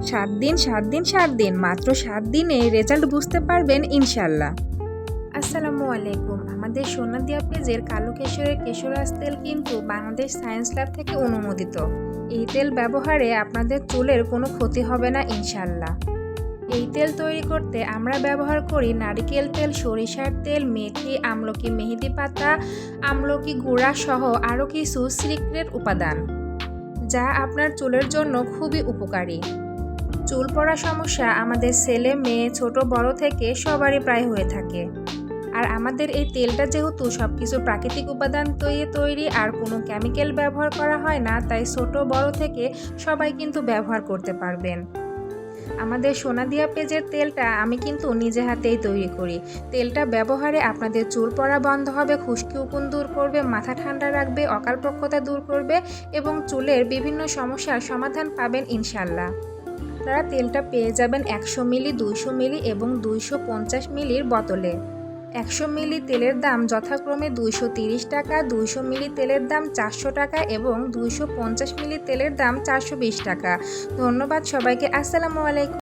7 দিন 7 দিন 7 দিন মাত্র 7 দিনে রেজাল্ট বুঝতে পারবেন ইনশাল্লাহ। আসসালামু আলাইকুম। আমাদের সোনাদিয়া পেজের কালো কেশরের কেশরাজ তেল কিন্তু বাংলাদেশ সায়েন্স ল্যাব থেকে অনুমোদিত। এই তেল ব্যবহারে আপনাদের চুলের কোনো ক্ষতি হবে না ইনশাল্লাহ। এই তেল তৈরি করতে আমরা ব্যবহার করি নারিকেল তেল, সরিষার তেল, মেথি, আমলকি মেহেদি পাতা, আমলকি গুঁড়া সহ আরও কিছু সিক্রেট উপাদান, যা আপনার চুলের জন্য খুবই উপকারী। চুল পড়া সমস্যা আমাদের ছেলে মেয়ে ছোট বড় থেকে সবারই প্রায় হয়ে থাকে। আর আমাদের এই তেলটা যেহেতু সব কিছু প্রাকৃতিক উপাদান তৈরি আর কোনো কেমিক্যাল ব্যবহার করা হয় না, তাই ছোট বড় থেকে সবাই কিন্তু ব্যবহার করতে পারবেন। আমাদের সোনাদিয়া পেজের তেলটা আমি কিন্তু নিজে হাতেই তৈরি করি। তেলটা ব্যবহারে আপনাদের চুল পড়া বন্ধ হবে, খুশকি উকুন দূর করবে, মাথা ঠান্ডা রাখবে, অকালপক্কতা দূর করবে এবং চুলের বিভিন্ন সমস্যার সমাধান পাবেন ইনশাল্লাহ। আপনারা তেলটা পেয়ে যাবেন 100 মিলি, 200 মিলি এবং 250 মিলির বোতলে। 100 মিলি তেলের দাম যথাক্রমে 230 টাকা, 200 মিলি তেলের দাম 400 টাকা এবং 250 মিলি তেলের দাম 420 টাকা। ধন্যবাদ সবাইকে। আসসালামু আলাইকুম।